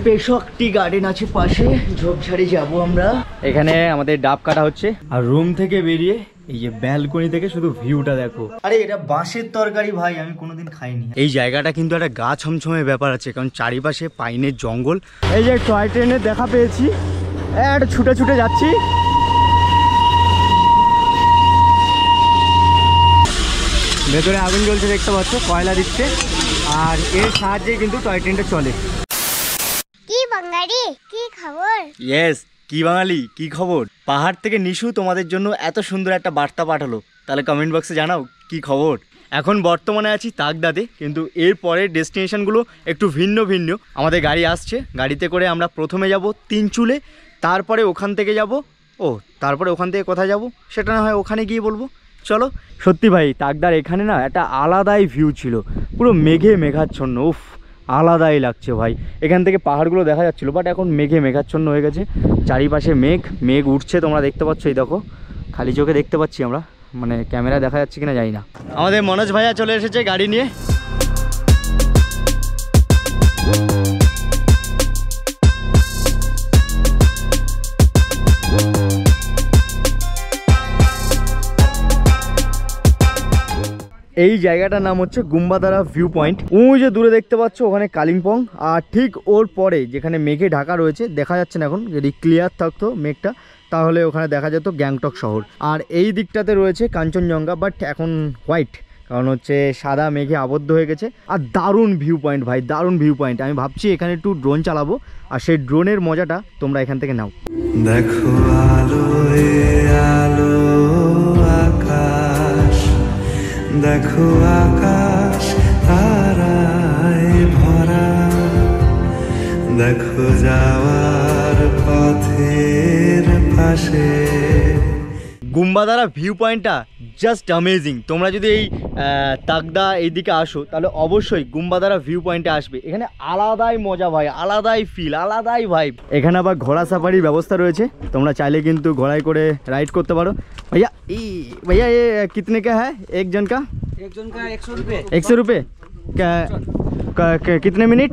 পেশকটি garden আছে পাশে, ঝোপঝাড়ি যাবো আমরা। এখানে আমাদের ডাব কাটা হচ্ছে আর রুম থেকে বেরিয়ে এই যে ব্যালকনি থেকে শুধু ভিউটা দেখো। আরে এটা বাঁশের তরকারি ভাই, আমি কোনোদিন খাইনি। এই জায়গাটা কিন্তু একটা গা ছমছমে ব্যাপার আছে, কারণ চারিপাশে পাইনের জঙ্গল। এই যে টয় ট্রেনের দেখা পেয়েছি, একটা ছুটে ছুটে যাচ্ছি। ভেতরে আগুন জ্বলছে দেখতে পাচ্ছ, কয়লা দিচ্ছে, আর এর সাহায্যে কিন্তু টয় ট্রেনটা চলে। কি বাঙালি, কি খবর? ইয়েস, কি বাঙালি কি খবর। পাহাড় থেকে নিশু তোমাদের জন্য এত সুন্দর একটা বার্তা পাঠালো, তাহলে কমেন্ট বক্সে জানাও কি খবর। এখন বর্তমানে আছি তাকদাতে, কিন্তু এর পরের ডেস্টিনেশনগুলো একটু ভিন্ন ভিন্ন। আমাদের গাড়ি আসছে, গাড়িতে করে আমরা প্রথমে যাব তিনচুলে, তারপরে ওখান থেকে যাব তারপরে ওখান থেকে কোথায় যাব সেটা না হয় ওখানে গিয়ে বলবো। চলো। সত্যি ভাই তাকদার এখানে না একটা আলাদাই ভিউ ছিল, পুরো মেঘে মেঘাচ্ছন্ন। উফ, আলাদাই লাগছে ভাই। এখান থেকে পাহাড়গুলো দেখা যাচ্ছিলো, বাট এখন মেঘে মেঘাচ্ছন্ন হয়ে গেছে। চারিপাশে মেঘ উঠছে, তোমরা দেখতে পাচ্ছ। এই দেখো, খালি চোখে দেখতে পাচ্ছি আমরা, মানে ক্যামেরা দেখা যাচ্ছে কিনা জানি না। আমাদের মনোজ ভাইয়া চলে এসেছে গাড়ি নিয়ে। এই জায়গাটার নাম হচ্ছে গুম্বাদারা ভিউ পয়েন্ট। ওই যে দূরে দেখতে পাচ্ছ ওখানে কালিম্পং, আর ঠিক ওর পরে যেখানে মেঘে ঢাকা রয়েছে, দেখা যাচ্ছে না এখন, যদি ক্লিয়ার থাকতো মেঘটা তাহলে ওখানে দেখা যেত গ্যাংটক শহর। আর এই দিকটাতে রয়েছে কাঞ্চনজঙ্ঘা, বাট এখন হোয়াইট, কারণ হচ্ছে সাদা মেঘে আবদ্ধ হয়ে গেছে। আর দারুণ ভিউ পয়েন্ট ভাই, দারুণ ভিউ পয়েন্ট। আমি ভাবছি এখানে একটু ড্রোন চালাবো, আর সেই ড্রোনের মজাটা তোমরা এখান থেকে নাও। দেখো আলো আলো আকাশ, দেখো আকাশ তারায় ভরা, দেখো যাওয়ার পথের পাশে। গুম্বাদারা ভিউ পয়েন্টটা জাস্ট অ্যামেজিং। তোমরা যদি এই তাকদা এইদিকে আসো তাহলে অবশ্যই গুম্বাদারা ভিউ পয়েন্টে আসবে। এখানে আলাদাই মজা ভাই, আলাদাই ফিল, আলাদাই ভাইব। এখানে আবার ঘোড়া সাফারির ব্যবস্থা রয়েছে, তোমরা চাইলে কিন্তু ঘোড়ায় করে রাইড করতে পারো। भैया ये कितने का है एक जन का? 100 रुपये। 100 रुपये कितने मिनट?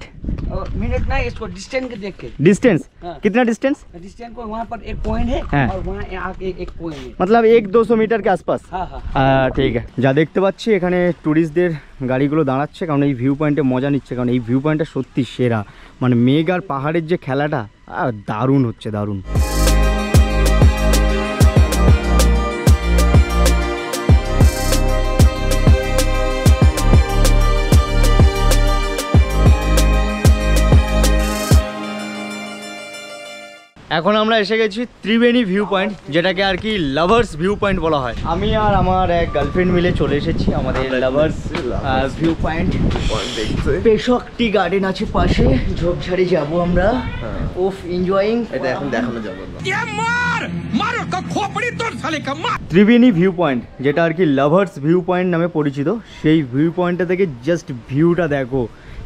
मिनट ना, इसको डिस्टेंस के देख के। डिस्टेंस? हाँ। कितना डिस्टेंस? डिस्टेंस को वहाँ पर एक पॉइंट है, हाँ। और वहाँ आगे एक पॉइंट है, मतलब 100-200 मीटर के आसपास। हाँ हाँ ঠিক আছে। যা দেখতে পাচ্ছি এখানে ট্যুরিস্টদের গাড়িগুলো দাঁড়াচ্ছে, কারণ এই ভিউ পয়েন্টে মজা নিচ্ছে, কারণ এই ভিউ পয়েন্টটা সত্যি সেরা। মানে মেঘ আর পাহাড়ের যে খেলাটা দারুণ হচ্ছে, দারুণ। এখন আমরা এসে গেছি ত্রিবেণী ভিউ পয়েন্ট, যেটাকে আর কি লাভার্স ভিউ পয়েন্ট বলা হয়। আমি আর আমার এক গার্লফ্রেন্ড মিলে চলে এসেছি আমাদের লাভার্স ভিউ পয়েন্ট। পেশকটি গার্ডেন আছে পাশে, ঝোপঝাড়ি যাব আমরা। ওফ, এনজয়িং। এটা এখন দেখানো যাবে না। ত্রিবেণী ভিউ পয়েন্ট, যেটা আর কি লাভার্স ভিউ পয়েন্ট নামে পরিচিত, সেই ভিউ পয়েন্টটা থেকে জাস্ট ভিউটা দেখো।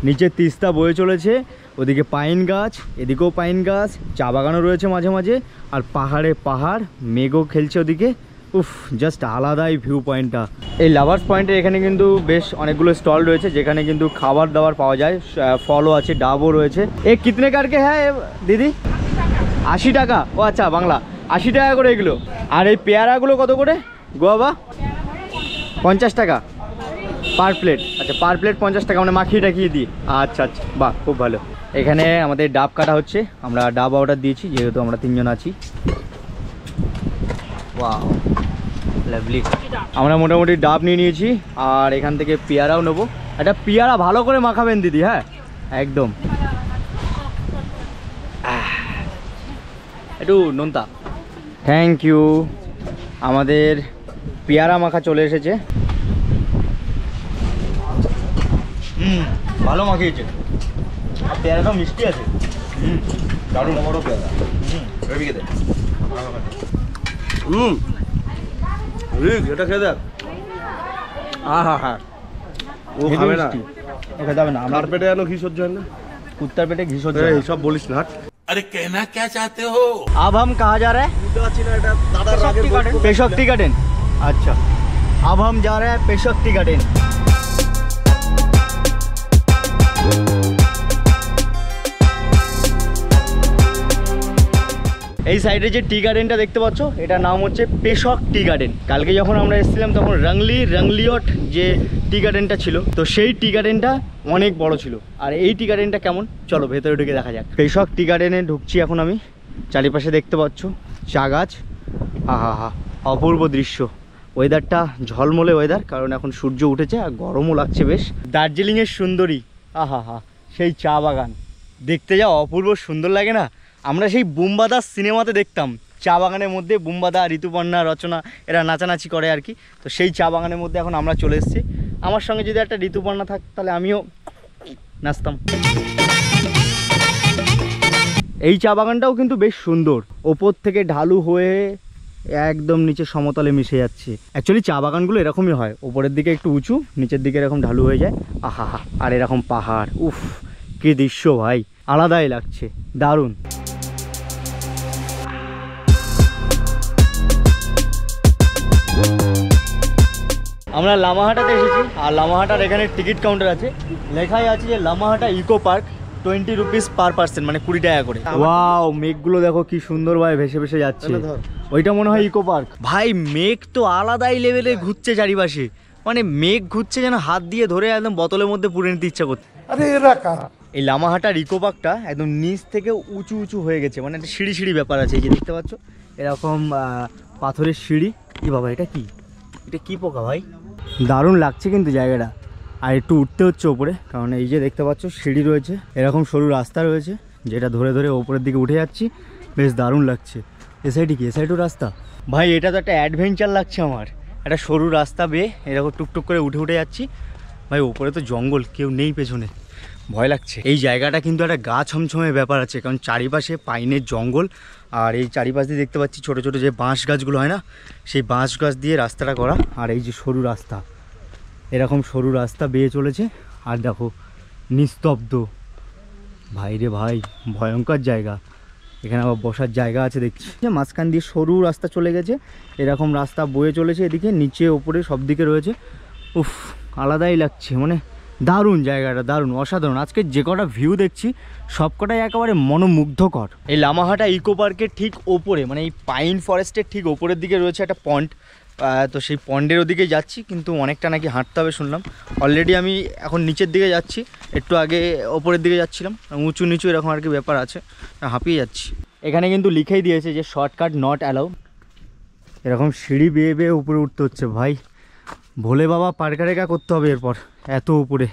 নিচে তিস্তা বয়ে চলেছে, ওদিকে পাইন গাছ, এদিকেও পাইন গাছ, চা বাগানও রয়েছে মাঝে মাঝে, আর পাহাড়ে পাহাড়, মেঘও খেলছে ওদিকে। উফ, জাস্ট আলাদাই ভিউ পয়েন্টটা। এই লাভার্স পয়েন্টে এখানে কিন্তু বেশ অনেকগুলো স্টল রয়েছে, যেখানে কিন্তু খাবার দাবার পাওয়া যায়, ফলও আছে, ডাবও রয়েছে। এ কিতনে কারকে হ্যাঁ দিদি? 80 টাকা? ও আচ্ছা, বাংলা 80 টাকা করে এগুলো। আর এই পেয়ারাগুলো কত করে গোয়াবা? 50 টাকা পার প্লেট। আচ্ছা, পার প্লেট 50 টাকা, মানে মাখিয়ে টাখিয়ে দিই। আচ্ছা আচ্ছা, বাহ, খুব ভালো। এখানে আমাদের ডাব কাটা হচ্ছে, আমরা ডাব অর্ডার দিয়েছি যেহেতু আমরা 3 জন আছি। Wow, lovely. আমরা মোটামুটি ডাব নিয়ে নিয়েছি, আর এখান থেকে পেয়ারাও নেবো। একটা পেয়ারা ভালো করে মাখাবেন দিদি, হ্যাঁ একদম, একটু নোনতা। Thank you. আমাদের পেয়ারা মাখা চলে এসেছে। ভালো মাখিয়েছে, পেয়ারাটা মিষ্টি আছে। দারুণ বড় পেয়ারা। এটা খেয়ে দেখ। ও খাবে না, ওকে যাবে না। আমার পেটে এলো ঘি সহ্য হয় না, কুত্তার পেটে ঘি সহ্য হয়, এইসব বলিস না। अरे कहना क्या चाहते हो? अब हम कहाँ जा रहे हैं? पेशकटी गार्डन। अच्छा, अब हम जा रहे हैं पेशकटी गार्डन। এই সাইডে যে টি গার্ডেনটা দেখতে পাচ্ছ এটার নাম হচ্ছে পেশক টি গার্ডেন। কালকে যখন আমরা এসেছিলাম তখন রংলিয়ট যে টি গার্ডেনটা ছিল, তো সেই টি গার্ডেনটা অনেক বড় ছিল। আর এই টি গার্ডেনটা কেমন, চলো ভেতরে ঢুকে দেখা যাক। পেশক টি গার্ডেনে ঢুকছি এখন আমি। চারিপাশে দেখতে পাচ্ছ চা গাছ, আহা অপূর্ব দৃশ্য। ওয়েদারটা ঝলমলে ওয়েদার, কারণ এখন সূর্য উঠেছে আর গরমও লাগছে বেশ। দার্জিলিংয়ের সুন্দরী, আহা সেই চা বাগান দেখতে যা অপূর্ব সুন্দর লাগে না। আমরা সেই বুম্বাদাস সিনেমাতে দেখতাম চা বাগানের মধ্যে বুম্বাদা, ঋতুপর্ণা, রচনা এরা নাচানাচি করে আর কি। তো সেই চা বাগানের মধ্যে এখন আমরা চলে এসেছি। আমার সঙ্গে যদি একটা ঋতুপর্ণা থাকতো তাহলে আমিও নাচতাম। এই চা বাগানটাও কিন্তু বেশ সুন্দর, ওপর থেকে ঢালু হয়ে একদম নিচে সমতলে মিশে যাচ্ছে। অ্যাকচুয়ালি চা বাগানগুলো এরকমই হয়, ওপরের দিকে একটু উঁচু, নিচের দিকে এরকম ঢালু হয়ে যায়। আহা আর এরকম পাহাড়, উফ কি দৃশ্য ভাই, আলাদাই লাগছে, দারুণ। আমরা লামাহাটাতে এসেছি, আর লামাহাটার এখানে টিকিট কাউন্টার আছে, লেখাই আছে যে Lamahatta eco park 20 rupees per person, মানে 20 টাকা করে। ওয়াও, মেঘগুলো দেখো কি সুন্দর ভাই ভেসে ভেসে যাচ্ছে। ওইটা মনে হয় ইকো পার্ক। ভাই মেঘ তো আলাদাই লেভেলে ঘুরছে চারিপাশে, মানে মেঘ ঘুরছে যেন হাত দিয়ে ধরে একদম বোতলের মধ্যে পুরে নিতে ইচ্ছা করছে। এই লামাহাটার ইকো পার্কটা একদম নিচ থেকে উঁচু উঁচু হয়ে গেছে, মানে একটা সিঁড়ি সিঁড়ি ব্যাপার আছে। এই যে দেখতে পাচ্ছ এরকম পাথরের সিঁড়ি। কি বাবা এটা কি পোকা ভাই, দারুণ লাগছে কিন্তু জায়গাটা। আর একটু উঠতে হচ্ছে ওপরে, কারণ এই যে দেখতে পাচ্ছ সিঁড়ি রয়েছে, এরকম সরু রাস্তা রয়েছে যেটা ধরে ধরে ওপরের দিকে উঠে যাচ্ছি, বেশ দারুণ লাগছে। এ সাইডে কি, এ সাইডও রাস্তা ভাই, এটা তো একটা অ্যাডভেঞ্চার লাগছে আমার। একটা সরু রাস্তা বেয়ে এরকম টুকটুক করে উঠে উঠে যাচ্ছি ভাই। ওপরে তো জঙ্গল, কেউ নেই পেছনে, ভয় লাগছে। এই জায়গাটা কিন্তু একটা গা ছমছমে ব্যাপার আছে, কারণ চারিপাশে পাইনের জঙ্গল। আর এই চারিপাশ দিয়ে দেখতে পাচ্ছি ছোটো ছোটো যে বাঁশ গাছগুলো হয় না, সেই বাঁশ গাছ দিয়ে রাস্তাটা করা। আর এই যে সরু রাস্তা, এরকম সরু রাস্তা বেয়ে চলেছে। আর দেখো নিস্তব্ধ, ভাই রে ভাই ভয়ঙ্কর জায়গা। এখানে আবার বসার জায়গা আছে দেখছি, মাঝখান দিয়ে সরু রাস্তা চলে গেছে, এরকম রাস্তা বয়ে চলেছে এদিকে, নিচে ওপরে সব দিকে রয়েছে। উফ আলাদাই লাগছে, মানে দারুণ জায়গাটা, দারুণ অসাধারণ। আজকে যে কটা ভিউ দেখছি সব কটাই একেবারে মনোমুগ্ধকর। এই লামাহাটা ইকো পার্কের ঠিক ওপরে, মানে এই পাইন ফরেস্টের ঠিক ওপরের দিকে রয়েছে একটা পন্ড। তো সেই পন্ডের ওদিকে যাচ্ছি, কিন্তু অনেকটা নাকি হাঁটতে হবে শুনলাম। অলরেডি আমি এখন নিচের দিকে যাচ্ছি, একটু আগে ওপরের দিকে যাচ্ছিলাম, উঁচু নিচু এরকম আর কি ব্যাপার আছে, হাঁপিয়ে যাচ্ছি। এখানে কিন্তু লিখেই দিয়েছে যে শর্টকাট নট অ্যালাউ। এরকম সিঁড়ি বেয়ে বেয়ে উপরে উঠতে হচ্ছে ভাই, ভোলে বাবা পার্কা রেখা করতে হবে এরপর, এত উপরে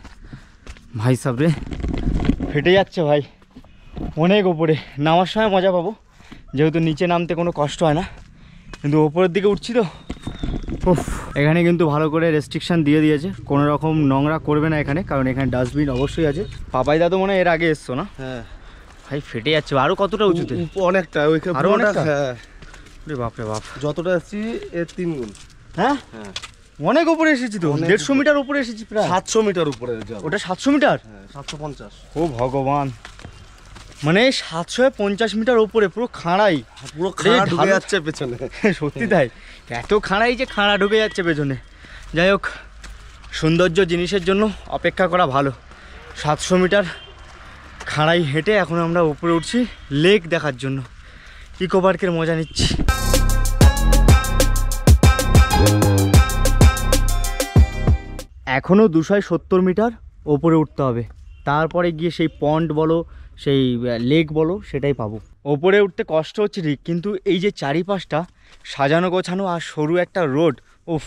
ভাই সাবরে ফেটে যাচ্ছে ভাই। অনেক উপরে, নামার সময় মজা পাবো যেহেতু নিচে নামতে কোনো কষ্ট হয় না, কিন্তু ওপরের দিকে উঠছি তো। উফ, এখানে কিন্তু ভালো করে রেস্ট্রিকশান দিয়ে দিয়েছে, কোনো রকম নোংরা করবে না এখানে, কারণ এখানে ডাস্টবিন অবশ্যই আছে। পাপাই দাদু মনে হয় এর আগে এসছো না? হ্যাঁ ভাই ফেটে যাচ্ছে। আরও কতটা উঁচুতে? অনেকটা, আরও অনেকটা। হ্যাঁ বাপরে বাপ, যতটা আসছি এর 3 গুণ। হ্যাঁ হ্যাঁ অনেক উপরে এসেছি তো, 150 মিটার উপরে এসেছি প্রায়। 700 মিটার উপরে যাবো। ওটা 700 মিটার? হ্যাঁ 750। ও ভগবান, মানে 750 মিটার উপরে পুরো খাঁড়াই, পুরো খাড়া ঢুকে যাচ্ছে পেছনে। সত্যি তাই, এত খাঁড়াই যে খাঁড়া ঢুকে যাচ্ছে পেছনে। যাই হোক, সৌন্দর্য জিনিসের জন্য অপেক্ষা করা ভালো। 700 মিটার খাঁড়াই হেঁটে এখন আমরা উপরে উঠছি লেক দেখার জন্য, ইকো পার্কের মজা নিচ্ছি। এখনও 270 মিটার ওপরে উঠতে হবে, তারপরে গিয়ে সেই পন্ড বলো সেই লেক বলো সেটাই পাবো। ওপরে উঠতে কষ্ট হচ্ছে ঠিক, কিন্তু এই যে চারিপাশটা সাজানো গোছানো আর সরু একটা রোড, উফ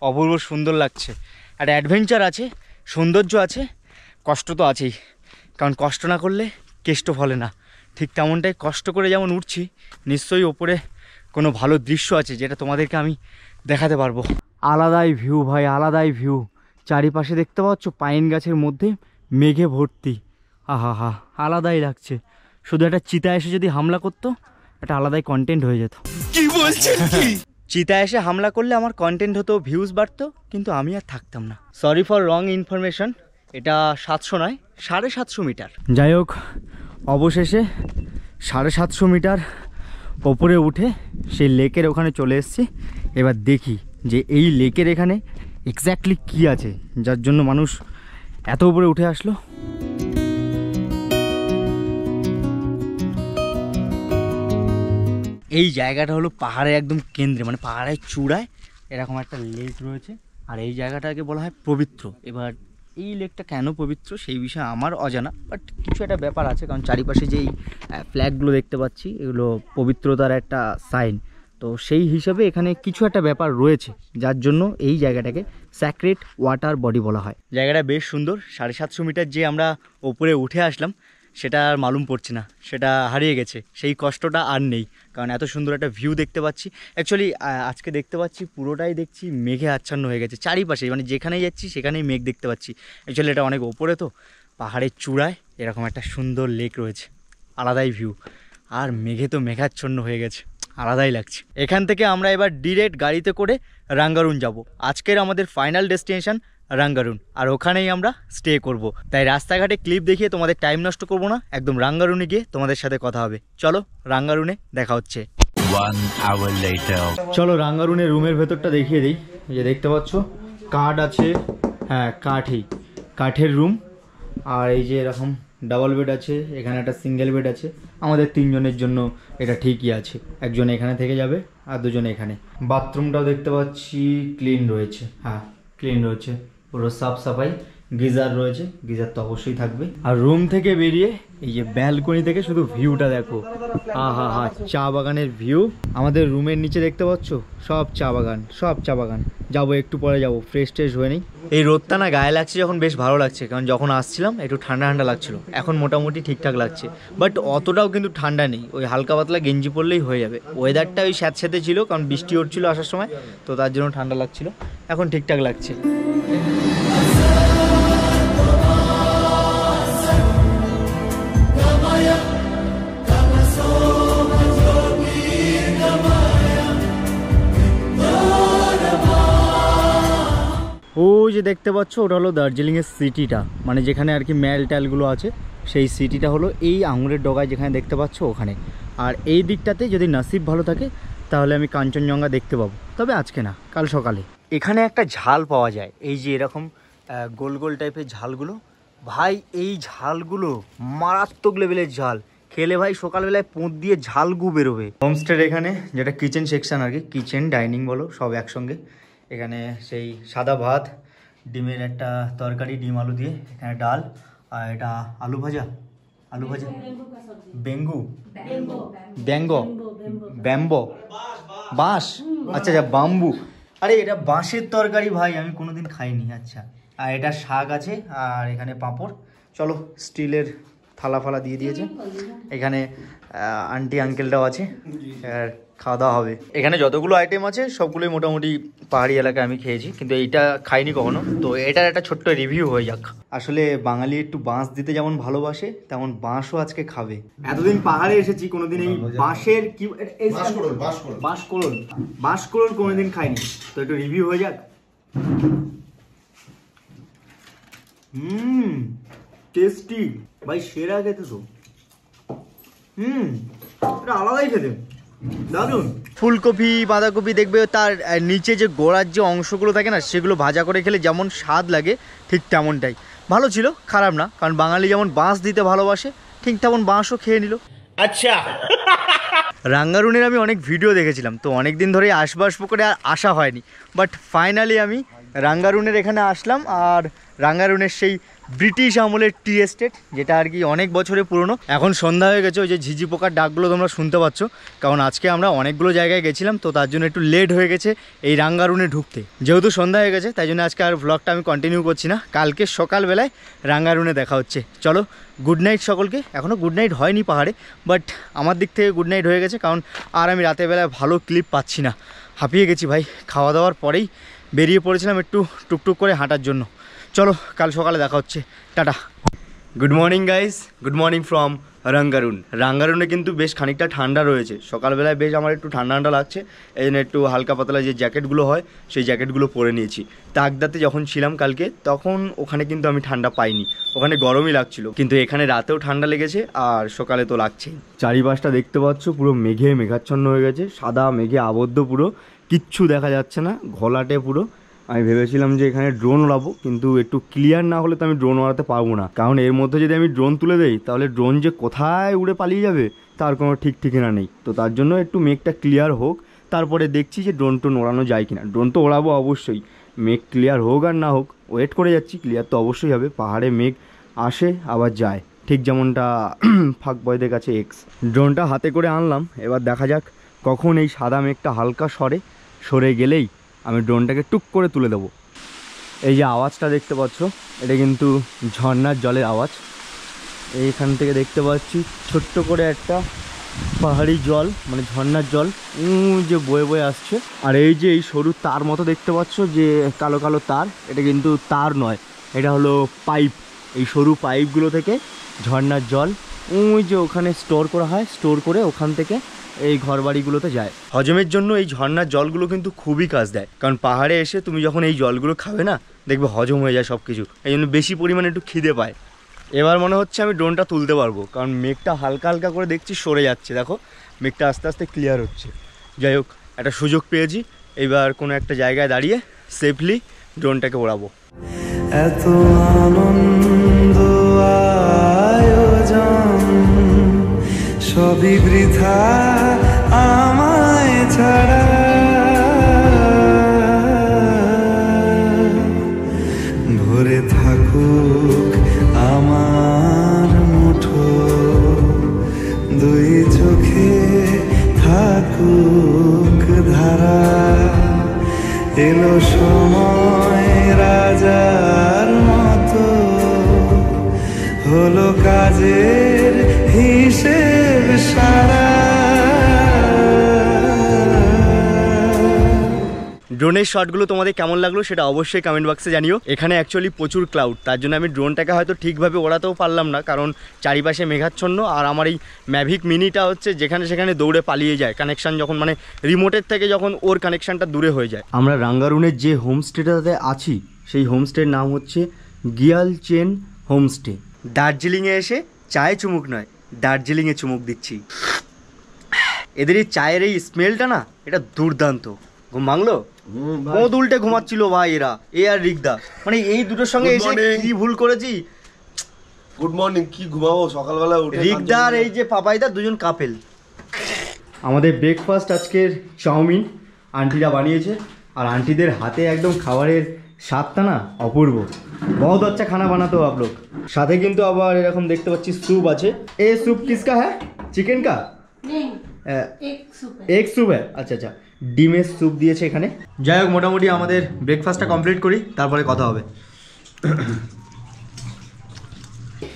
অপূর্ব সুন্দর লাগছে। একটা অ্যাডভেঞ্চার আছে, সৌন্দর্য আছে, কষ্ট তো আছেই, কারণ কষ্ট না করলে কেষ্ট ফলে না। ঠিক তেমনটাই কষ্ট করে যেমন উঠছি, নিশ্চয়ই ওপরে কোনো ভালো দৃশ্য আছে যেটা তোমাদেরকে আমি দেখাতে পারবো। আলাদাই ভিউ ভাই, আলাদাই ভিউ। চারিপাশে দেখতে পাচ্ছ পাইন গাছের মধ্যে মেঘে ভর্তি, আহা হা আলাদাই লাগছে। শুধু একটা চিতা এসে যদি হামলা করতো একটা আলাদাই কন্টেন্ট হয়ে যেত। কি বলছেন কি? চিতা এসে হামলা করলে আমার কন্টেন্ট হতো, ভিউজ বাড়তো, কিন্তু আমি আর থাকতাম না। সরি ফর রং ইনফরমেশন, এটা 700 নয় 750 মিটার। যাই হোক, অবশেষে 750 মিটার ওপরে উঠে সেই লেকের ওখানে চলে এসেছি। এবার দেখি যে এই লেকের এখানে এক্স্যাক্টলি কী আছে যার জন্য মানুষ এত উপরে উঠে আসলো। এই জায়গাটা হলো পাহাড়ের একদম কেন্দ্রে, মানে পাহাড়ের চূড়ায় এরকম একটা লেক রয়েছে। আর এই জায়গাটাকে বলা হয় পবিত্র। এবার এই লেকটা কেন পবিত্র সেই বিষয়ে আমার অজানা, বাট কিছু একটা ব্যাপার আছে, কারণ চারিপাশে যেই ফ্ল্যাগগুলো দেখতে পাচ্ছি এগুলো পবিত্রতার একটা সাইন। তো সেই হিসাবে এখানে কিছু একটা ব্যাপার রয়েছে, যার জন্য এই জায়গাটাকে স্যাক্রেড ওয়াটার বডি বলা হয়। জায়গাটা বেশ সুন্দর। 750 মিটার যে আমরা ওপরে উঠে আসলাম সেটা আর মালুম পড়ছে না, সেটা হারিয়ে গেছে, সেই কষ্টটা আর নেই, কারণ এত সুন্দর একটা ভিউ দেখতে পাচ্ছি। অ্যাকচুয়ালি আজকে দেখতে পাচ্ছি পুরোটাই দেখছি মেঘে আচ্ছন্ন হয়ে গেছে চারিপাশে, মানে যেখানেই যাচ্ছি সেখানেই মেঘ দেখতে পাচ্ছি। অ্যাকচুয়ালি এটা অনেক ওপরে, তো পাহাড়ের চূড়ায় এরকম একটা সুন্দর লেক রয়েছে, আলাদাই ভিউ। আর মেঘে তো মেঘাচ্ছন্ন হয়ে গেছে, আলাদাই লাগছে। এখান থেকে আমরা এবার ডিরেক্ট গাড়িতে করে রাঙ্গারুন যাব। আজকের আমাদের ফাইনাল ডেস্টিনেশন রাঙ্গারুন, আর ওখানেই আমরা স্টে করব। তাই রাস্তাঘাটে ক্লিপ দেখিয়ে তোমাদের টাইম নষ্ট করব না, একদম রাঙ্গারুনে গিয়ে তোমাদের সাথে কথা হবে। চলো রাঙ্গারুনে দেখা হচ্ছে। 1 hour later. চলো রাঙ্গারুনের রুমের ভেতরটা দেখিয়ে দিই। এই যে দেখতে পাচ্ছ কাঠ আছে, হ্যাঁ কাঠের রুম। আর এই যে এরকম ডাবল বেড আছে, এখানে একটা সিঙ্গেল বেড আছে। আমাদের 3 জনের জন্য এটা ঠিকই আছে, একজন এখানে থেকে যাবে আর 2 জন এখানে। বাথরুমটাও দেখতে পাচ্ছি ক্লিন রয়েছে, হ্যাঁ ক্লিন রয়েছে, পুরো সাফ সাফাই। গিজার রয়েছে, গিজার তো অবশ্যই থাকবে। আর রুম থেকে বেরিয়ে এই যে ব্যালকনি থেকে শুধু ভিউটা দেখো, আহা হা, চা বাগানের ভিউ। আমাদের রুমের নিচে দেখতে পাচ্ছ সব চা বাগান। যাবো একটু পরে, যাবো ফ্রেশ হয়ে নিই। এই রোদটা না গায়ে লাগছে যখন বেশ ভালো লাগছে, কারণ যখন আসছিলাম একটু ঠান্ডা ঠান্ডা লাগছিল, এখন মোটামুটি ঠিকঠাক লাগছে। বাট অতটাও কিন্তু ঠান্ডা নেই, ওই হালকা পাতলা গেঞ্জি পরলেই হয়ে যাবে। ওয়েদারটা ওই স্যাঁতস্যাঁতে ছিল, কারণ বৃষ্টি হচ্ছিল আসার সময়, তো তার জন্য ঠান্ডা লাগছিল। এখন ঠিকঠাক লাগছে। ওই যে দেখতে পাচ্ছ ওটা হলো দার্জিলিংয়ের সিটিটা, মানে যেখানে আর কি ম্যাল ট্যালগুলো আছে, সেই সিটিটা হলো এই আঙুরের ডগায় যেখানে দেখতে পাচ্ছ ওখানে। আর এই দিকটাতে যদি নসিব ভালো থাকে তাহলে আমি কাঞ্চনজঙ্ঘা দেখতে পাবো, তবে আজকে না, কাল সকালে। এখানে একটা ঝাল পাওয়া যায়, এই যে এরকম গোল গোল টাইপের ঝালগুলো। ভাই এই ঝালগুলো মারাত্মক লেভেলের ঝাল, খেলে ভাই সকালবেলায় পোঁত দিয়ে ঝাল গু বেরোবে। হোমস্টের এখানে যেটা কিচেন সেকশন আর কি, কিচেন ডাইনিং বলো সব একসঙ্গে। এখানে সেই সাদা ভাত, ডিমের একটা তরকারি, ডিম আলু দিয়ে, এখানে ডাল, আর এটা আলু ভাজা ব্যাম্বো বাঁশ, আচ্ছা বাম্বু। আরে এটা বাঁশের তরকারি ভাই, আমি কোনোদিন খাইনি। আচ্ছা, আর এটা শাক আছে, আর এখানে পাঁপড়। চলো স্টিলের থালা ফালা দিয়ে দিয়েছে। এখানে আন্টি আঙ্কেলটাও আছে, আর খাওয়া দাওয়া হবে। এখানে যতগুলো আইটেম আছে সবগুলোই মোটামুটি পাহাড়ি এলাকায় আমি খেয়েছি, কিন্তু এইটা খাইনি কখনো। তো এটার একটা ছোট্ট রিভিউ হয়ে যাক। আসলে বাঙালি একটু বাঁশ দিতে যেমন ভালোবাসে, তেমন বাঁশও আজকে খাবে। এতদিন পাহাড়ে এসেছি, কোনোদিন এই বাঁশের কি বাঁশকোড়ল কোনোদিন খাইনি, তো একটু রিভিউ হয়ে যাক। টেস্টি ভাই, সেরা খেতে তো। এটা আলাদাই খেতে, দারুন। ফুলকপি বাঁধাকপি দেখবে তার নিচে যে গোড়ার যে অংশগুলো থাকে না, সেগুলো ভাজা করে খেলে যেমন স্বাদ লাগে ঠিক তেমনটাই। ভালো ছিল, খারাপ না, কারণ বাঙালি যেমন বাঁশ দিতে ভালোবাসে ঠিক তেমন বাঁশও খেয়ে নিল। আচ্ছা, রাঙ্গারুনের আমি অনেক ভিডিও দেখেছিলাম, তো অনেক দিন ধরেই আসবো করে আর আসা হয়নি। বাট ফাইনালি আমি রাঙ্গারুনের এখানে আসলাম। আর রাঙ্গারুনের সেই ব্রিটিশ আমলের টি এস্টেট, যেটা আর কি অনেক বছরের পুরনো। এখন সন্ধ্যা হয়ে গেছে, ওই যে ঝিঝি পোকার ডাকগুলো তোমরা শুনতে পাচ্ছ, কারণ আজকে আমরা অনেকগুলো জায়গায় গেছিলাম, তো তার জন্য একটু লেট হয়ে গেছে এই রাঙ্গারুনে ঢুকতে। যেহেতু সন্ধ্যা হয়ে গেছে তাই জন্য আজকে আর ব্লগটা আমি কন্টিনিউ করছি না, কালকে সকালবেলায় রাঙ্গারুনে দেখা হচ্ছে। চলো গুড নাইট সকলকে। এখনও গুড নাইট হয়নি পাহাড়ে, বাট আমার দিক থেকে গুড নাইট হয়ে গেছে, কারণ আর আমি রাতের বেলায় ভালো ক্লিপ পাচ্ছি না, হাঁপিয়ে গেছি ভাই। খাওয়া দাওয়ার পরেই বেরিয়ে পড়েছিলাম একটু টুকটুক করে হাঁটার জন্য। চলো কাল সকালে দেখা হচ্ছে, tata. Good morning guys, good morning from Rangarun. রাঙ্গারুনে কিন্তু বেশ খানিকটা ঠান্ডা রয়েছে, সকালবেলায় বেশ আমার একটু ঠান্ডা ঠান্ডা লাগছে, এই জন্য একটু হালকা পাতলা যে জ্যাকেটগুলো হয় সেই জ্যাকেটগুলো পরে নিয়েছি। তাকদাতে যখন ছিলাম কালকে, তখন ওখানে কিন্তু আমি ঠান্ডা পাইনি, ওখানে গরমই লাগছিল, কিন্তু এখানে রাতেও ঠান্ডা লেগেছে আর সকালে তো লাগছেই। চারিপাশটা দেখতে পাচ্ছ পুরো মেঘে মেঘাচ্ছন্ন হয়ে গেছে, সাদা মেঘে আবদ্ধ, পুরো কিচ্ছু দেখা যাচ্ছে না, ঘোলাটে পুরো। আমি ভেবেছিলাম যে এখানে ড্রোন উড়াবো, কিন্তু একটু ক্লিয়ার না হলে তো আমি ড্রোন উড়াতে পারবো না, কারণ এর মধ্যে যদি আমি ড্রোন তুলে দেই তাহলে ড্রোন যে কোথায় উড়ে পালিয়ে যাবে তার কোনো ঠিক ঠিকানা নেই। তো তার জন্য একটু মেঘটা ক্লিয়ার হোক, তারপরে দেখছি যে ড্রোন টোন ওড়ানো যায় কিনা। ড্রোন তো ওড়াবো অবশ্যই, মেঘ ক্লিয়ার হোক আর না হোক ওয়েট করে যাচ্ছি। ক্লিয়ার তো অবশ্যই হবে, পাহাড়ে মেঘ আসে আবার যায়, ঠিক যেমনটা ফাঁক বয়দের কাছে এক্স। ড্রোনটা হাতে করে আনলাম, এবার দেখা যাক কখন এই সাদা মেঘটা হালকা সরে গেলেই আমি ড্রোনটাকে টুক করে তুলে দেবো। এই যে আওয়াজটা দেখতে পাচ্ছ, এটা কিন্তু ঝর্ণার জলের আওয়াজ। এইখান থেকে দেখতে পাচ্ছি ছোট্ট করে একটা পাহাড়ি জল, মানে ঝর্ণার জল যে বয়ে বয়ে আসছে। আর এই যে এই সরু তার মতো দেখতে পাচ্ছ, যে কালো কালো তার, এটা কিন্তু তার নয়, এটা হলো পাইপ। এই সরু পাইপগুলো থেকে ঝর্ণার জল যে ওখানে স্টোর করা হয়, স্টোর করে ওখান থেকে এই ঘরবাড়িগুলোতে যায়। হজমের জন্য এই ঝর্ণার জলগুলো কিন্তু খুবই কাজ দেয়, কারণ পাহাড়ে এসে তুমি যখন এই জলগুলো খাবে না, দেখবে হজম হয়ে যায় সব কিছু, এই জন্য বেশি পরিমাণে একটু খিদে পায়। এবার মনে হচ্ছে আমি ড্রোনটা তুলতে পারবো, কারণ মেঘটা হালকা হালকা করে দেখছি সরে যাচ্ছে। দেখো মেঘটা আস্তে আস্তে ক্লিয়ার হচ্ছে। যাই হোক, একটা সুযোগ পেয়েছি, এবার কোনো একটা জায়গায় দাঁড়িয়ে সেফলি ড্রোনটাকে ওড়াবো। এত আনন্দ আয়োজন সবই বৃথা আমায় ছাড়া, ভরে থাকুক আমার মুঠো, দুই চোখে থাকুক ধারা, এলো সময় রাজার মতো, হলো কাজের হিসেব সারা। ড্রোনের শটগুলো তোমাদের কেমন লাগলো সেটা অবশ্যই কমেন্ট বক্সে জানিও। এখানে অ্যাকচুয়ালি প্রচুর ক্লাউড, তার জন্য আমি ড্রোনটাকে হয়তো ঠিকভাবে ওড়াতেও পারলাম না, কারণ চারিপাশে মেঘাচ্ছন্ন। আর আমার এই ম্যাভিক মিনিটা হচ্ছে যেখানে সেখানে দৌড়ে পালিয়ে যায় কানেকশান, যখন মানে রিমোটের থেকে যখন ওর কানেকশানটা দূরে হয়ে যায়। আমরা রাঙ্গারুনের যে হোমস্টেটাতে আছি, সেই হোমস্টের নাম হচ্ছে গিয়ালচেন হোমস্টে। দার্জিলিংয়ে এসে চায়ে চুমুক নয়, দার্জিলিংয়ে চুমুক দিচ্ছি। এদের এই চায়ের এই স্মেলটা না, এটা দুর্দান্ত। ঘুম ভাঙলো? কোদ উল্টে ঘুমাচ্ছিল ভাই এরা, এ আর রিকদা, মানে এই দুটোর সঙ্গে এসে কি ভুল করেছি। গুড মর্নিং, কি ঘুমাবো সকালবেলা উঠে। রিকদা আর এই যে পাপাইদা দুজন কাপেল। আমাদের ব্রেকফাস্ট আজকের চাউমিন আন্টিরা বানিয়েছে, আর আন্টিদের হাতে একদম খাবারের স্বাদটা না অপূর্ব। বহুত আচ্ছা খানা বানাতো আপ লোক। সাথে কিন্তু আবার এরকম দেখতে পাচ্ছি স্যুপ আছে। এ স্যুপ কিসকা হ্যাঁ? চিকেন কা? এক স্যুপ হ্যাঁ, আচ্ছা আচ্ছা। ডিমের স্যুপ দিয়েছে এখানে। যাই হোক, মোটামুটি আমাদের ব্রেকফাস্টটা কমপ্লিট করি, তারপরে কথা হবে।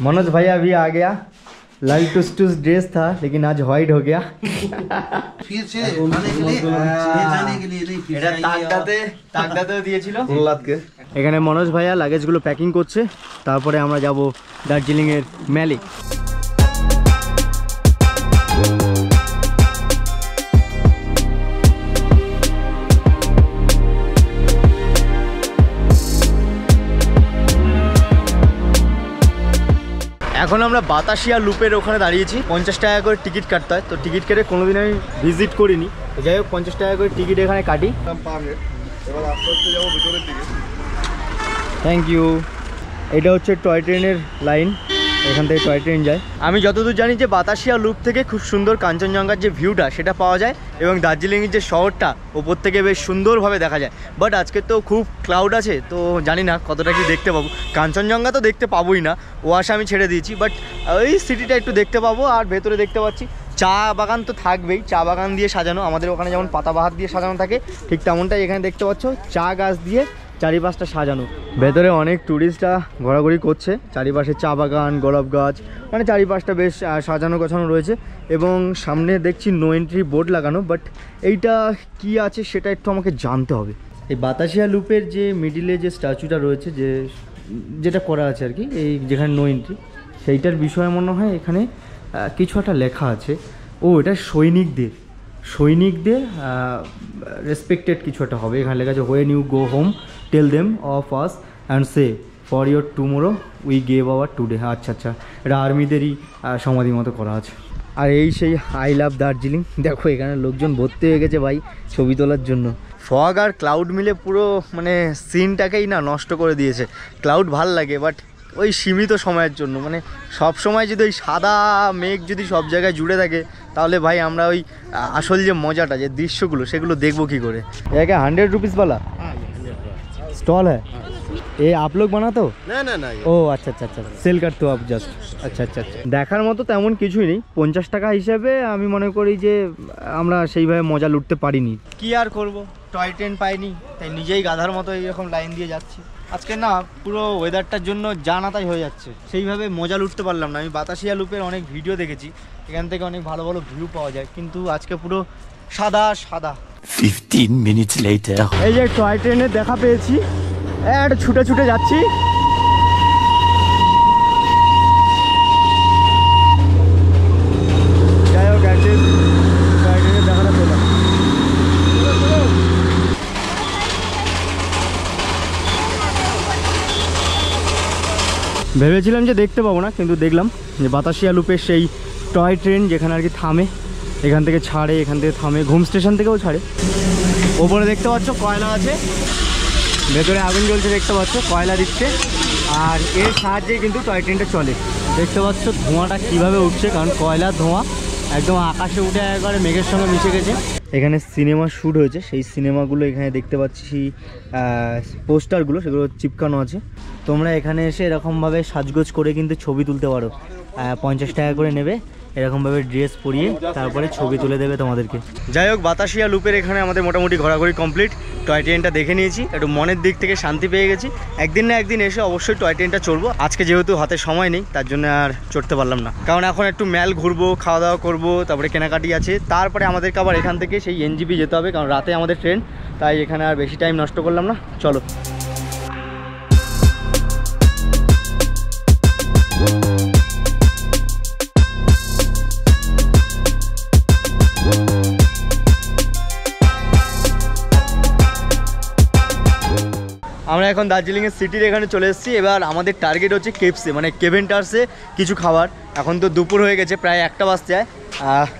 मनोज भाई अभी आ गया, लाल टूस टूस ड्रेस था लेकिन आज व्हाइट हो गया। फिर से खाने के लिए जाने के लिए नहीं, फिर এটা তাকদাতেও দিয়েছিল। প্রহ্লাদকে এখানে মনোজ ভাইয়া লাগেজগুলো প্যাকিং করছে, তারপরে আমরা যাব দার্জিলিংয়ের ম্যালে। এখন আমরা বাতাসিয়া লুপের ওখানে দাঁড়িয়েছি। 50 টাকা করে টিকিট কাটতে হয়, তো টিকিট কেটে কোনোদিন আমি ভিজিট করিনি। তো যাই হোক, 50 টাকা করে টিকিট এখানে কাটি। Per head. এবার আস্তে আস্তে যাবো ভিতরের দিকে। Thank you. এটা হচ্ছে টয় ট্রেনের লাইন, এখান থেকে টয় ট্রেন যায়। আমি যতদূর জানি যে বাতাসিয়া লুপ থেকে খুব সুন্দর কাঞ্চনজঙ্ঘার যে ভিউটা সেটা পাওয়া যায়, এবং দার্জিলিংয়ের যে শহরটা ওপর থেকে বেশ সুন্দরভাবে দেখা যায়। বাট আজকে তো খুব ক্লাউড আছে, তো জানি না কতটা কি দেখতে পাবো। কাঞ্চনজঙ্ঘা তো দেখতে পাবোই না, ও আশা আমি ছেড়ে দিয়েছি, বাট ওই সিটিটা একটু দেখতে পাবো। আর ভেতরে দেখতে পাচ্ছি চা বাগান তো থাকবেই, চা বাগান দিয়ে সাজানো। আমাদের ওখানে যেমন পাতাবাহার দিয়ে সাজানো থাকে, ঠিক তেমনটাই এখানে দেখতে পাচ্ছ চা গাছ দিয়ে চারিপাশটা সাজানো। ভেতরে অনেক ট্যুরিস্টরা ঘোরাঘুরি করছে, চারিপাশে চা বাগান, গোলাপ গাছ, মানে চারিপাশটা বেশ সাজানো গোছানো রয়েছে। এবং সামনে দেখছি নো এন্ট্রি বোর্ড লাগানো, বাট এইটা কি আছে সেটা একটু আমাকে জানতে হবে। এই বাতাসিয়া লুপের যে মিডিলে যে স্ট্যাচুটা রয়েছে, যেটা করা আছে আর কি, এই যেখানে নো এন্ট্রি, সেইটার বিষয়ে মনে হয় এখানে কিছু একটা লেখা আছে। ও এটা সৈনিকদের রেসপেক্টেড কিছু একটা হবে। এখানে লেখা আছে when you go home tell them of us and say for your tomorrow we gave our today. আচ্ছা আচ্ছা, এটা আর্মিদেরই সমাধি মতো করা আছে। আর এই সেই আই লাভ দার্জিলিং। দেখো এখানে লোকজন ভর্তি হয়ে গেছে ভাই ছবি তোলার জন্য। ফগ আর ক্লাউড মিলে পুরো মানে সিনটাকেই না নষ্ট করে দিয়েছে। ক্লাউড ভাল লাগে, বাট ওই সীমিত সময়ের জন্য, মানে সব সময় যদি ওই সাদা মেঘ যদি সব জায়গায় জুড়ে থাকে তাহলে ভাই আমরা ওই আসল যে মজাটা, যে দৃশ্যগুলো, সেগুলো দেখবো কি করে। একে 100 रुपीस वाला स्टॉल है ये, आप लोग बनाते हो? না ও আচ্ছা আচ্ছা আচ্ছা, সেল করতে আপ জাস্ট। আচ্ছা আচ্ছা আচ্ছা, দেখার মতো তেমন কিছুই নেই। 50 টাকা হিসাবে আমি মনে করি যে আমরা সেইভাবে মজা লুটতে পারিনি। কি আর করব, টয় ট্রেন পাইনি, তাই নিজেই গাধার মতো এইরকম লাইন দিয়ে যাচ্ছি। আজকে না পুরো ওয়েদারটার জন্য জানাতাই হয়ে যাচ্ছে, সেইভাবে মজা লুটতে পারলাম না। আমি বাতাসিয়া লুপের অনেক ভিডিও দেখেছি, এখান থেকে অনেক ভালো ভালো ভিউ পাওয়া যায়, কিন্তু আজকে পুরো সাদা সাদা। 15 minutes later. এই যে টয় ট্রেনে দেখা পেয়েছি, একটা ছুটে ছুটে যাচ্ছি। যাই হোক, টয় ট্রেনে দেখাটা পেলাম। ভেবেছিলাম যে দেখতে পাবো না, কিন্তু দেখলাম যে বাতাসিয়া লুপের সেই টয় ট্রেন যেখানে আর কি থামে, এখান থেকে ছাড়ে, এখান থেকে থামে, ঘুম স্টেশন থেকেও ছাড়ে। ওপরে দেখতে পাচ্ছ কয়লা আছে, ভেতরে আগুন জ্বলছে দেখতে পাচ্ছ, কয়লা দিচ্ছে, আর এর সাহায্যে কিন্তু টয় ট্রেনটা চলে। দেখতে পাচ্ছ ধোঁয়াটা কিভাবে উঠছে, কারণ কয়লার ধোঁয়া একদম আকাশে উঠে একবারে মেঘের সঙ্গে মিশে গেছে। এখানে সিনেমা শ্যুট হয়েছে, সেই সিনেমাগুলো এখানে দেখতে পাচ্ছি, পোস্টারগুলো সেগুলো চিপকানো আছে। তোমরা এখানে এসে এরকমভাবে সাজগোজ করে কিন্তু ছবি তুলতে পারো। 50 টাকা করে নেবে, এরকমভাবে ড্রেস পরিয়ে তারপরে ছবি তুলে দেবে তোমাদেরকে। যাই হোক, বাতাসিয়া লুপের এখানে আমাদের মোটামুটি ঘোরাঘুরি কমপ্লিট। টয় ট্রেনটা দেখে নিয়েছি, একটু মনের দিক থেকে শান্তি পেয়ে গেছি। একদিন না একদিন এসে অবশ্যই টয় ট্রেনটা চড়বো। আজকে যেহেতু হাতে সময় নেই, তার জন্য আর চড়তে পারলাম না, কারণ এখন একটু ম্যাল ঘুরবো, খাওয়া দাওয়া করবো, তারপরে কেনাকাটি আছে, তারপরে আমাদেরকে আবার এখান থেকে সেই এনজিপি যেতে হবে, কারণ রাতে আমাদের ট্রেন। তাই এখানে আর বেশি টাইম নষ্ট করলাম না, চলো। আমরা এখন দার্জিলিংয়ের সিটির এখানে চলে এসেছি। এবার আমাদের টার্গেট হচ্ছে কেপসে, মানে কেভেন্টার্সে কিছু খাবার। এখন তো দুপুর হয়ে গেছে, প্রায় 1টা বাজতে যায়।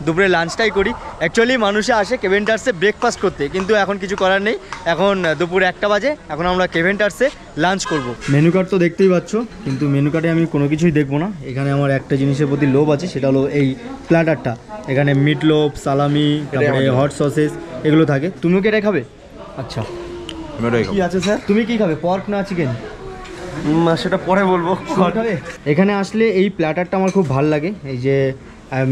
দুপুরে লাঞ্চটাই করি। অ্যাকচুয়ালি মানুষে আসে কেভেন্টার্সে ব্রেকফাস্ট করতে, কিন্তু এখন কিছু করার নেই, এখন দুপুর 1টা বাজে, এখন আমরা কেভেন্টার্সে লাঞ্চ করব। মেনু কার্ড তো দেখতেই পাচ্ছ, কিন্তু মেনু কার্ডে আমি কোনো কিছুই দেখবো না। এখানে আমার একটা জিনিসের প্রতি লোভ আছে, সেটা হলো এই প্ল্যাটারটা। এখানে মিট লোভ, সালামি, তারপরে হট সসেস এগুলো থাকে। তুমিও কি এটা খাবে? আচ্ছা, কি আছে স্যার? তুমি কি খাবে, পর্ক না চিকেন? সেটা পরে বলবো। এখানে আসলে এই প্ল্যাটারটা আমার খুব ভালো লাগে। এই যে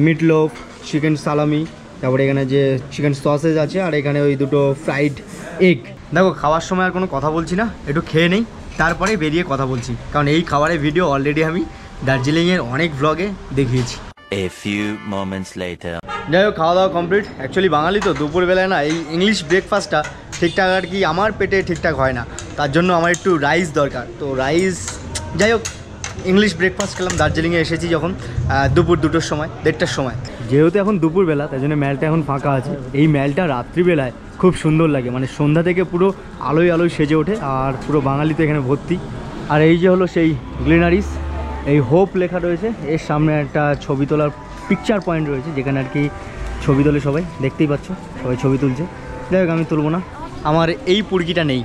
মিট লোভ, চিকেন সালামি, তারপরে এখানে যে চিকেন সসেজ আছে, আর এখানে ওই দুটো ফ্রাইড এগ। দেখো, খাওয়ার সময় আর কোনো কথা বলছি না, একটু খেয়ে নেই, তারপরে বেরিয়ে কথা বলছি, কারণ এই খাবারের ভিডিও অলরেডি আমি দার্জিলিংয়ের অনেক ব্লগে দেখিয়েছি। A few moments later. যাই হোক, খাওয়া দাওয়া কমপ্লিট। অ্যাকচুয়ালি বাঙালি তো দুপুরবেলায় না এই ইংলিশ ব্রেকফাস্টটা ঠিকঠাক আর কি আমার পেটে ঠিকঠাক হয় না, তার জন্য আমার একটু রাইস দরকার। তো রাইস, যাই হোক, ইংলিশ ব্রেকফাস্ট খেলাম। দার্জিলিংয়ে এসেছি যখন দুপুর 2টোর সময়, 1:30টার সময়। যেহেতু এখন দুপুরবেলা, তাই জন্য ম্যালটা এখন ফাঁকা আছে। এই ম্যালটা রাত্রিবেলায় খুব সুন্দর লাগে, মানে সন্ধ্যা থেকে পুরো আলোয় আলোয় সেজে ওঠে, আর পুরো বাঙালি তো এখানে ভর্তি। আর এই যে হলো সেই গ্লিনারিস, এই হোপ লেখা রয়েছে, এর সামনে একটা ছবি তোলার পিকচার পয়েন্ট রয়েছে, যেখানে আর কি ছবি তোলে সবাই, দেখতেই পাচ্ছ সবাই ছবি তুলছে। যাই হোক, আমি তুলবো না, আমার এই পুরগিটা নেই।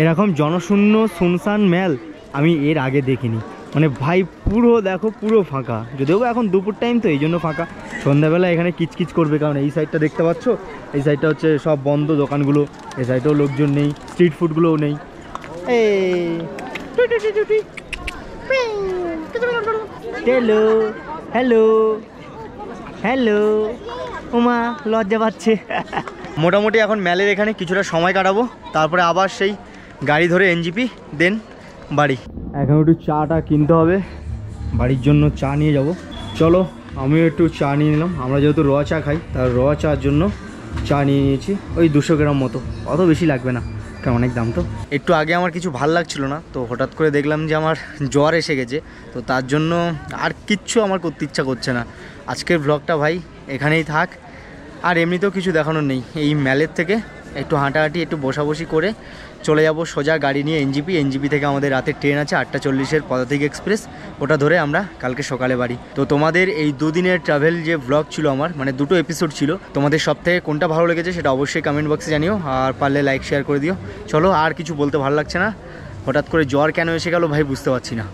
এরকম জনশূন্য শুনশান ম্যাল আমি এর আগে দেখিনি। মানে ভাই পুরো দেখো, পুরো ফাঁকা, যদিও এখন দুপুর টাইম তো এই জন্য ফাঁকা। সন্ধ্যাবেলা এখানে কিচকিচ করবে, কারণ এই সাইডটা দেখতে পাচ্ছ, এই সাইডটা হচ্ছে সব বন্ধ দোকানগুলো, এই সাইডেও লোকজন নেই, স্ট্রিট ফুডগুলোও নেই। হ্যালো হ্যালো হ্যালো, ওমা লজ্জা পাচ্ছে। মোটামুটি এখন ম্যালের এখানে কিছুটা সময় কাটাবো, তারপরে আবার সেই গাড়ি ধরে এনজিপি, দেন বাড়ি। এখন একটু চাটা কিনতে হবে, বাড়ির জন্য চা নিয়ে যাব। চলো, আমিও একটু চা নিয়ে নিলাম। আমরা যেহেতু র চা খাই, তার র চার জন্য চা নিয়ে নিয়েছি, ওই 200 গ্রাম মতো, অত বেশি লাগবে না, কারণ অনেক দাম তো। একটু আগে আমার কিছু ভাল লাগছিল না, তো হঠাৎ করে দেখলাম যে আমার জ্বর এসে গেছে, তো তার জন্য আর কিচ্ছু আমার করতে ইচ্ছা করছে না। আজকের ব্লগটা ভাই এখানেই থাক, আর এমনিতেও কিছু দেখানোর নেই। এই ম্যালের থেকে একটু হাঁটাহাঁটি, একটু বসাবসি করে চলে যাব সোজা গাড়ি নিয়ে এনজিপি থেকে আমাদের রাতের ট্রেন আছে 8:40 পদাতিক এক্সপ্রেস, ওটা ধরে আমরা কালকে সকালে বাড়ি। তো তোমাদের এই দুদিনের ট্রাভেল যে ব্লগ ছিল আমার, মানে 2টো এপিসোড ছিল, তোমাদের সবথেকে কোনটা ভালো লেগেছে সেটা অবশ্যই কমেন্ট বক্সে জানিও, আর পারলে লাইক শেয়ার করে দিও। চলো, আর কিছু বলতে ভালো লাগছে না, হঠাৎ করে জ্বর কেন এসে গেল ভাই বুঝতে পারছি না।